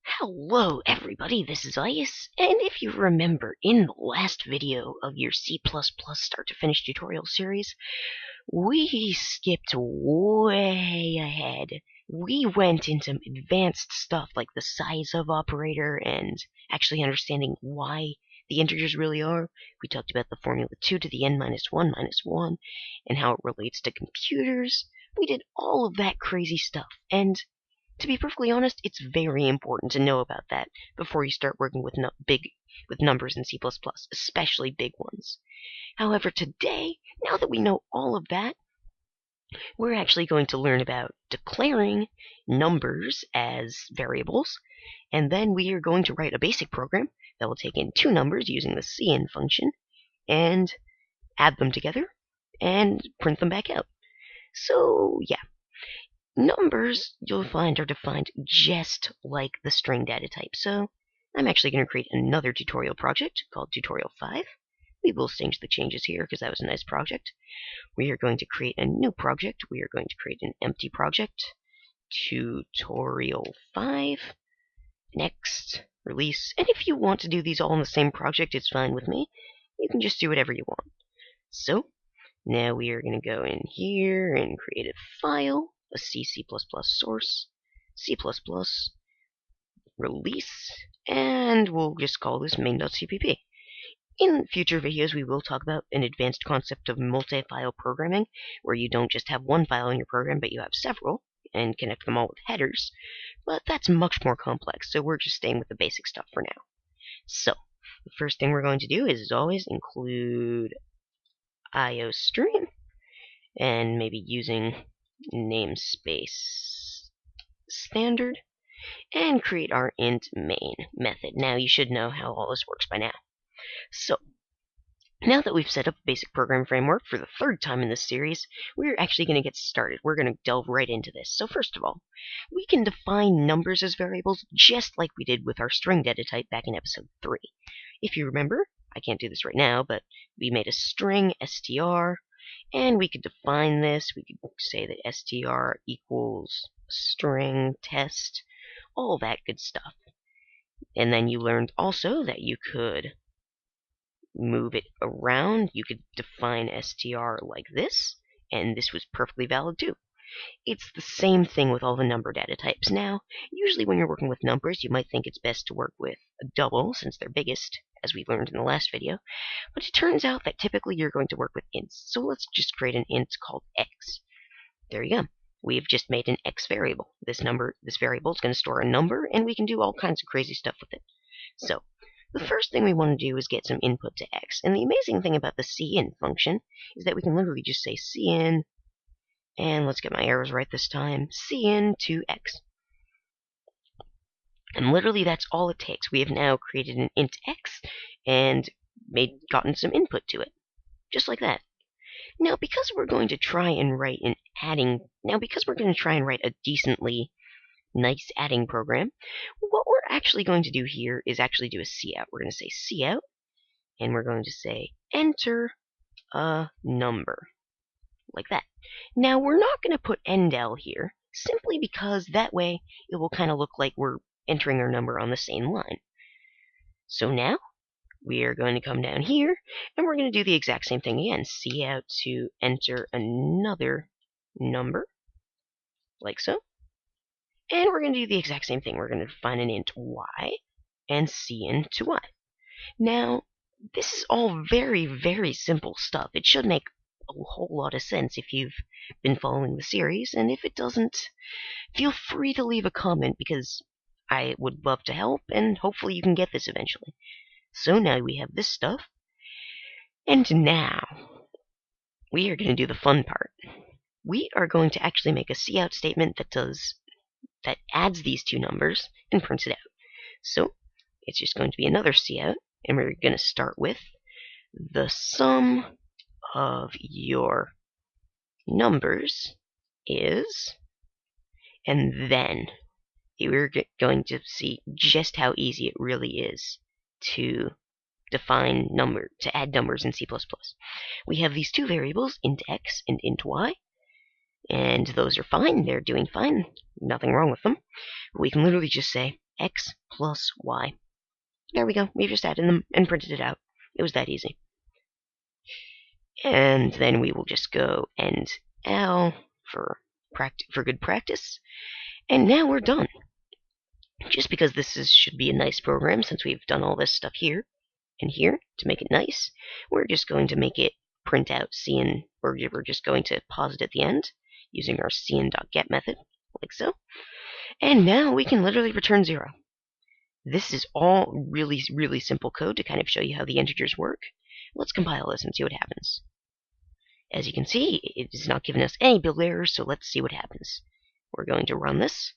Hello everybody, this is Ice, and if you remember in the last video of your C++ start to finish tutorial series, we skipped way ahead. We went into advanced stuff like the size of operator and actually understanding why the integers really are. We talked about the formula 2 to the n minus 1 minus 1 and how it relates to computers. We did all of that crazy stuff, and to be perfectly honest, it's very important to know about that before you start working with numbers in C++, especially big ones. However, today, now that we know all of that, we're actually going to learn about declaring numbers as variables, and then we are going to write a basic program that will take in two numbers using the cin function and add them together and print them back out. So, yeah. Numbers, you'll find, are defined just like the string data type. So I'm actually going to create another tutorial project called Tutorial 5. We will change the changes here because that was a nice project. We are going to create a new project. We are going to create an empty project. Tutorial 5. Next. Release. And if you want to do these all in the same project, it's fine with me. You can just do whatever you want. So now we are going to go in here and create a file. A C++ source, C++, release, and we'll just call this main.cpp. In future videos, we will talk about an advanced concept of multi-file programming, where you don't just have one file in your program, but you have several, and connect them all with headers. But that's much more complex, so we're just staying with the basic stuff for now. So, the first thing we're going to do is, as always, include iostream, and maybe using namespace standard, and create our int main method. Now you should know how all this works by now. So now that we've set up a basic program framework for the third time in this series, we're actually going to get started. We're going to delve right into this. So first of all, we can define numbers as variables just like we did with our string data type back in episode 3. If you remember, I can't do this right now, but we made a string str, and we could define this. We could say that str equals string test, all that good stuff. And then you learned also that you could move it around. You could define str like this, and this was perfectly valid too. It's the same thing with all the number data types. Now, usually when you're working with numbers, you might think it's best to work with a double since they're biggest, as we learned in the last video, but it turns out that typically you're going to work with ints. So let's just create an int called x. There you go. We've just made an x variable. This variable is going to store a number, and we can do all kinds of crazy stuff with it. So the first thing we want to do is get some input to x. And the amazing thing about the cin function is that we can literally just say cin, and let's get my arrows right this time, cin to x. And literally that's all it takes. We have now created an int x and gotten some input to it. Just like that. Now, because we're going to try and write a decently nice adding program, what we're actually going to do here is actually do a cout. We're going to say cout, and we're going to say enter a number. Like that. Now, we're not going to put endl here, simply because that way it will kind of look like we're entering our number on the same line. So now, we are going to come down here, and we're going to do the exact same thing again. Cout to enter another number, like so. And we're going to do the exact same thing. We're going to define an int y and cin to y. Now, this is all very, very simple stuff. It should make a whole lot of sense if you've been following the series, and if it doesn't, feel free to leave a comment because I would love to help, and hopefully you can get this eventually. So now we have this stuff, and now we are going to do the fun part. We are going to actually make a cout statement that adds these two numbers and prints it out. So it's just going to be another cout, and we're going to start with the sum of your numbers is, and then we're going to see just how easy it really is to add numbers in C++. We have these two variables, int x and int y, And those are fine. They're doing fine. Nothing wrong with them. We can literally just say x plus y. There we go. We just added them and printed it out. It was that easy. And then we will just go end L for good practice. And now we're done. Just because should be a nice program, since we've done all this stuff here and here to make it nice, we're just going to make it print out cin, or we're just going to pause it at the end using our cin.get method, like so. And now we can literally return 0. This is all really, really simple code to kind of show you how the integers work. Let's compile this and see what happens. As you can see, it is not giving us any build errors, so let's see what happens. We're going to run this.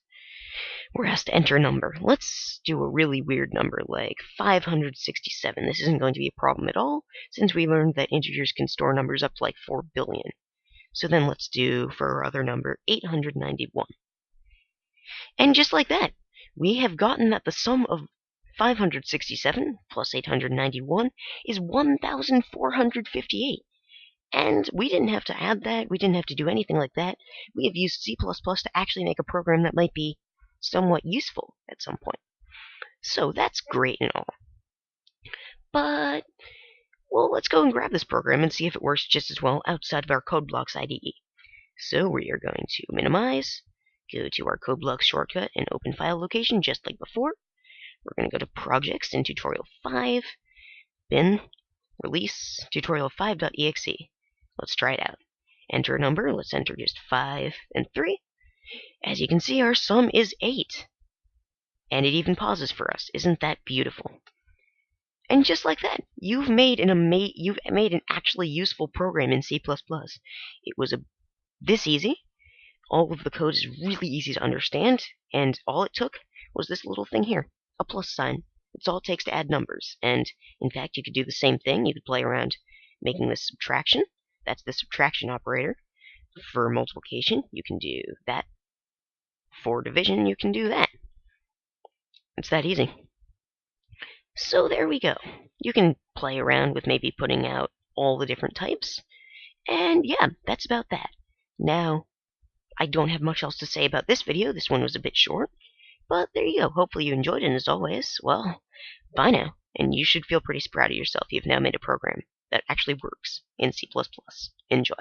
We're asked to enter a number. Let's do a really weird number like 567. This isn't going to be a problem at all, since we learned that integers can store numbers up to like 4 billion. So then let's do, for our other number, 891. And just like that, we have gotten that the sum of 567 plus 891 is 1,458. And we didn't have to add that. We didn't have to do anything like that. We have used C++ to actually make a program that might be somewhat useful at some point. So that's great and all. But, well, let's go and grab this program and see if it works just as well outside of our CodeBlocks IDE. So we are going to minimize, go to our CodeBlocks shortcut and open file location just like before. We're going to go to projects in tutorial 5, bin, release, tutorial5.exe. Let's try it out. Enter a number. Let's enter just 5 and 3. As you can see, our sum is 8. And it even pauses for us. Isn't that beautiful? And just like that, you've made an actually useful program in C++. It was this easy. All of the code is really easy to understand, and all it took was this little thing here, a plus sign. It's all it takes to add numbers. And in fact, you could do the same thing. You could play around making this subtraction. That's the subtraction operator. For multiplication, you can do that. For division, you can do that. It's that easy. So there we go. You can play around with maybe putting out all the different types. And yeah, that's about that. Now, I don't have much else to say about this video. This one was a bit short. But there you go. Hopefully you enjoyed it, and as always, well, bye now. And you should feel pretty proud of yourself. You've now made a program that actually works in C++. Enjoy.